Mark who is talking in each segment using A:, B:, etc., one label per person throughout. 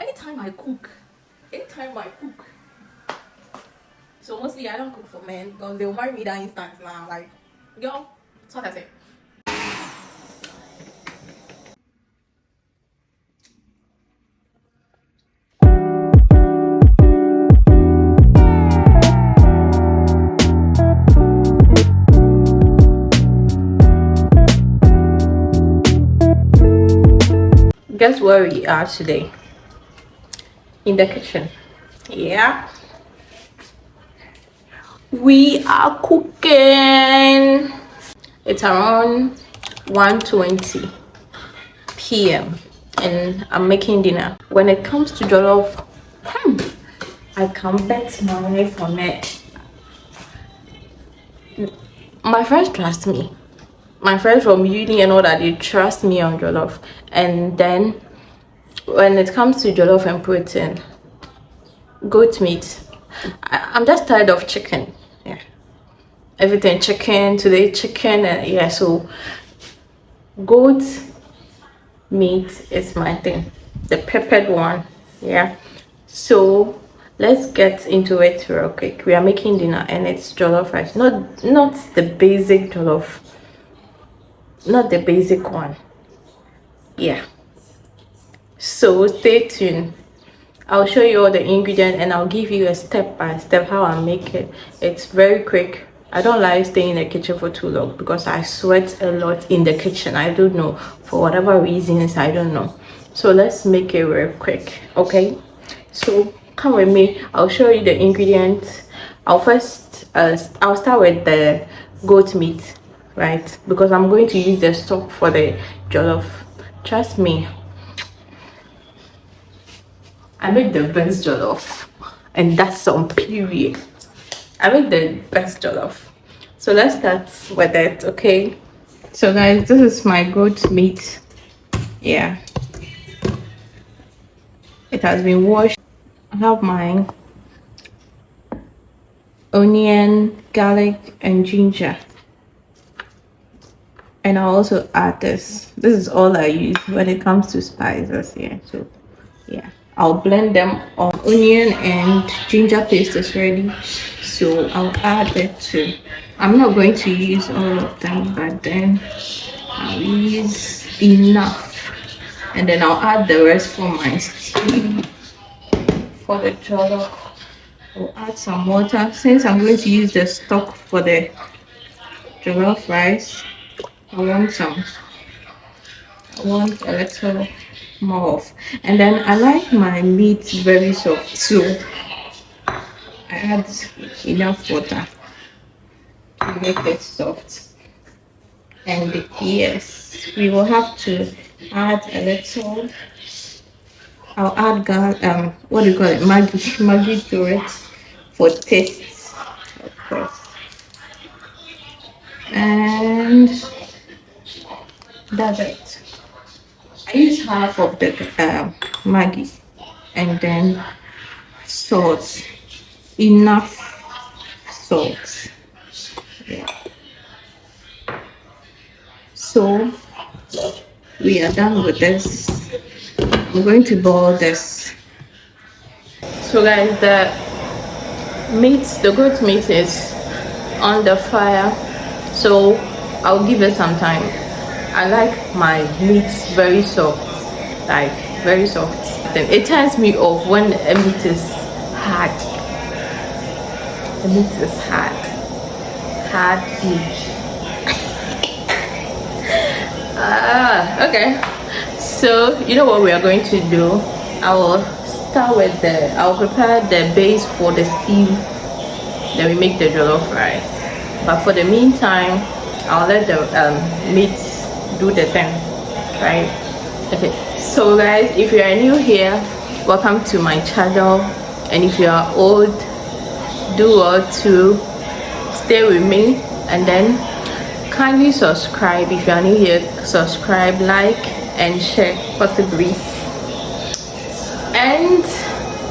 A: anytime I cook, so mostly I don't cook for men because they'll marry me that instant now. Like, girl, that's what I say. Guess where we are today? In the kitchen. Yeah. We are cooking. It's around 1:20 p.m. and I'm making dinner. When it comes to jollof, I can bet my life on it. My friends trust me. My friends from uni and all that, they trust me on jollof. And then when it comes to jollof and protein, goat meat, I'm just tired of chicken. Yeah, everything chicken today, chicken, and yeah, so goat meat is my thing, the peppered one. Yeah, so let's get into it real quick. We are making dinner and it's jollof rice, not the basic jollof, not the basic one. Yeah, so stay tuned. I'll show you all the ingredients and I'll give you a step by step how I make it. It's very quick. I don't like staying in the kitchen for too long because I sweat a lot in the kitchen. I don't know, for whatever reasons, I don't know. So let's make it real quick, okay? So come with me. I'll show you the ingredients. I'll start with the goat meat, right? Because I'm going to use the stock for the jollof. Trust me, I make the best jollof, and that's some period. I make the best jollof. So let's start with it, okay? So guys, this is my goat meat. Yeah, it has been washed. I have my onion, garlic, and ginger. And I'll also add this. This is all I use when it comes to spices here. So yeah, I'll blend them on. Onion and ginger paste is ready, so I'll add it too. I'm not going to use all of them, but then I'll use enough, and then I'll add the rest for my stew. For the jollof, I'll add some water since I'm going to use the stock for the jollof rice. I want a little more of, and then I like my meat very soft, so I add enough water to make it soft. And yes, we will have to add a little. I'll add what do you call it, Maggi to it for taste, of course. And that's it. I use half of the Maggi, and then salt, enough salt. Yeah. So we are done with this. I'm going to boil this. So guys, the goat meat is on the fire, so I'll give it some time. I like my meat very soft, like very soft. It turns me off when a meat is hard. The meat is hard meat. Okay, so you know what we are going to do. I'll prepare the base for the stew, then we make the jollof rice. But for the meantime, I'll let the meat do the thing, right? Okay, so guys, if you are new here, welcome to my channel, and if you are old, do well to stay with me, and then kindly subscribe. If you are new here, subscribe, like, and share, possibly. And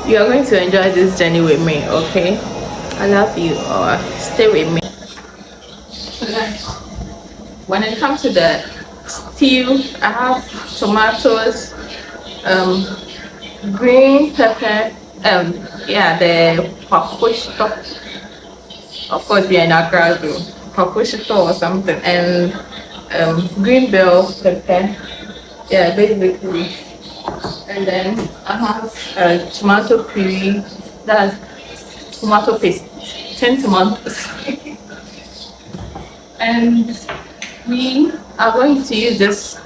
A: you are going to enjoy this journey with me, okay? I love you, or stay with me. When it comes to the stew, I have tomatoes, green pepper, yeah, the pakushito. Of course, we are in Accra, so pakushito or something, and green bell pepper. Yeah, basically. And then I have tomato puree. That's tomato paste, 10 tomatoes. And we are going to use this.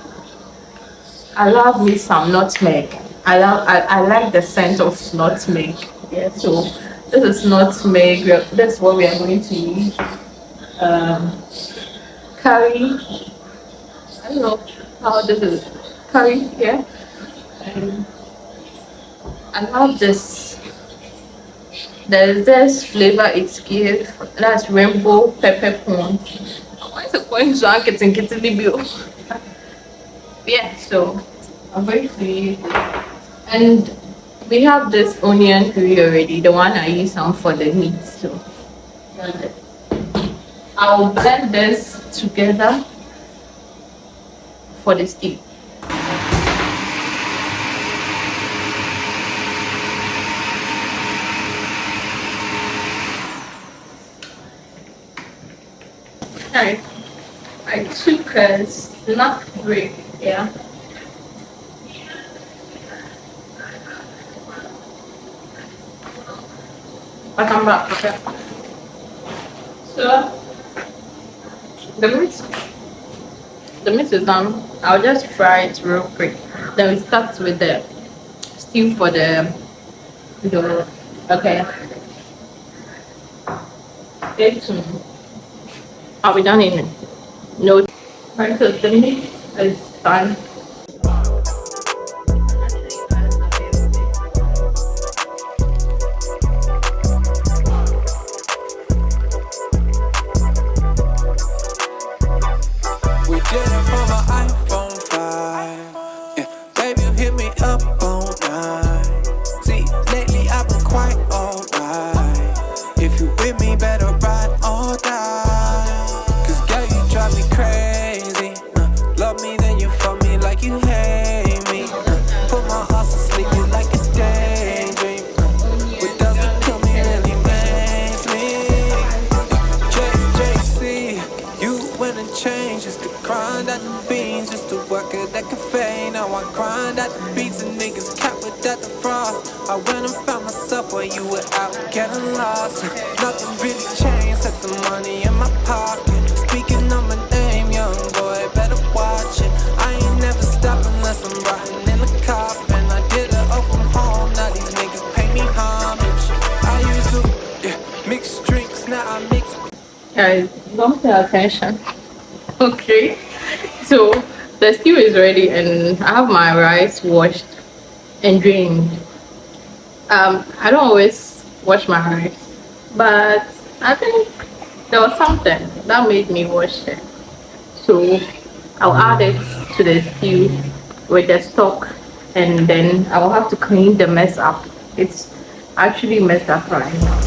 A: I love me some nutmeg. I like the scent of nutmeg. Yeah, so this is nutmeg. That's what we are going to use. Curry. I don't know how this is. Curry here. And I love this. There's this flavor it gives. That's rainbow pepper corn. Why is it going to get in Kitty Bill? Yeah, so I'm going to use it. And we have this onion puree already, the one I use some for the meat. So I'll blend this together for the stew. Alright, I took a snack break, yeah. I come back, okay. So the meat is done. I'll just fry it real quick. Then we start with the stew for the okay. Stay tuned. I'll be done in no. Right, so the meat is done.
B: I went and found myself while you were out getting lost. Nothing really changed, except the money in my pocket. Speaking of my name, young boy, better watch it. I ain't never stop unless I'm riding in a coffin. I did it all from home, now these niggas pay me homage. I used to mix drinks, now I mix.
A: Guys, don't pay attention. Okay, so the stew is ready and I have my rice washed and drained. I don't always wash my rice, but I think there was something that made me wash it. So I'll add it to the stew with the stock, and then I will have to clean the mess up. It's actually messed up right now.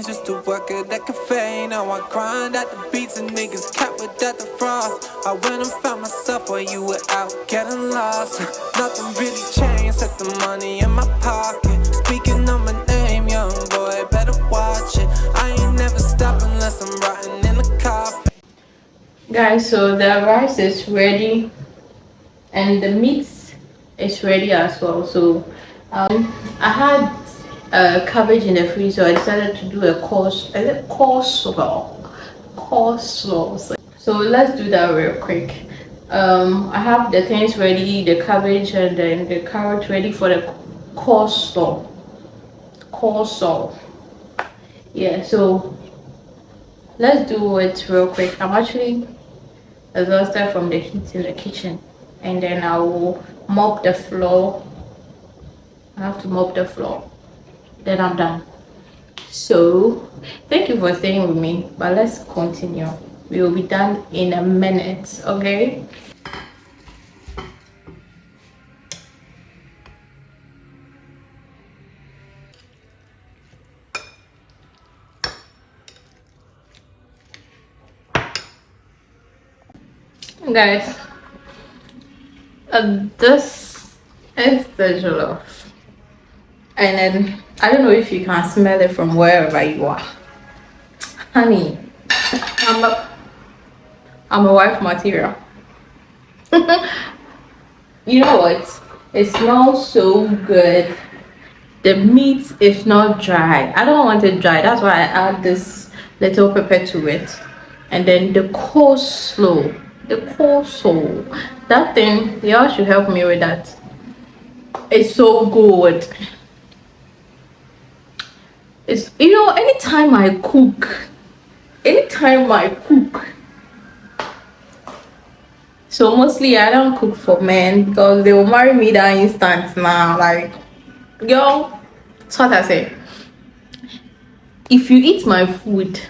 B: Used to work at that cafe, now I grind at the beats and niggas cap without the frost. I went and found myself while you were out getting lost. Nothing really changed, except the money in my pocket. Speaking of my name, young boy, better watch it. I ain't never stop unless I'm riding in a coffin.
A: Guys, so the rice is ready and the meat is ready as well. So I had cabbage in the freezer. I decided to do a coleslaw. So let's do that real quick. I have the things ready, the cabbage and then the carrot ready for the coleslaw. coleslaw. Yeah, so let's do it real quick. I'm actually exhausted from the heat in the kitchen, and then I will mop the floor. I have to mop the floor, then I'm done. So thank you for staying with me, but let's continue. We will be done in a minute. Okay, guys, this is the jollof, and then I don't know if you can smell it from wherever you are. Honey, i'm a, I'm a wife material. You know what, it smells so good. The meat is not dry. I don't want it dry, that's why I add this little pepper to it. And then the coleslaw, that thing, y'all should help me with that. It's so good. It's, you know, anytime I cook, so mostly I don't cook for men because they will marry me that instant now. Like, girl, that's what I say. If you eat my food,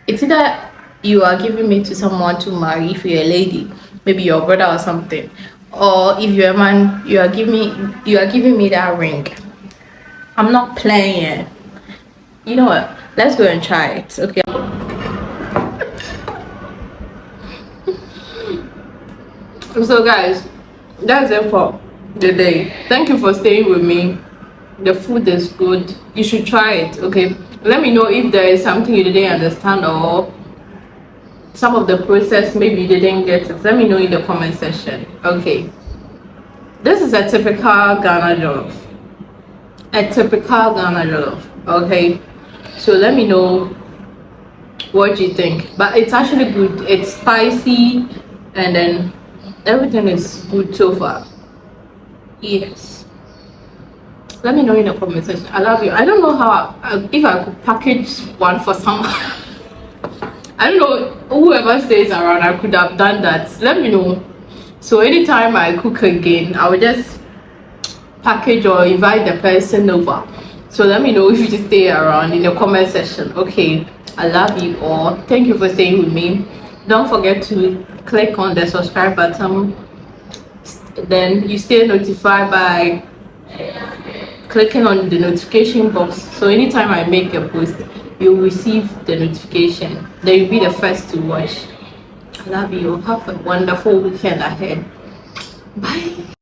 A: it's either you are giving me to someone to marry, if you're a lady, maybe your brother or something, or if you're a man, you are giving me that ring. I'm not playing. You know what? Let's go and try it. Okay. So guys, that's it for the day. Thank you for staying with me. The food is good. You should try it. Okay, let me know if there is something you didn't understand, or some of the process maybe you didn't get it. Let me know in the comment section. Okay, this is a typical Ghana jollof. Okay, so let me know what you think. But it's actually good. It's spicy, and then everything is good so far. Yes, let me know in the comment section. I love you. I don't know how if I could package one for someone. I don't know, whoever stays around, I could have done that. Let me know. So anytime I cook again, I will just package or invite the person over. So let me know if you stay around in the comment section. Okay, I love you all. Thank you for staying with me. Don't forget to click on the subscribe button, then you stay notified by clicking on the notification box, so anytime I make a post, you'll receive the notification, then you'll be the first to watch. I love you. Have a wonderful weekend ahead. Bye.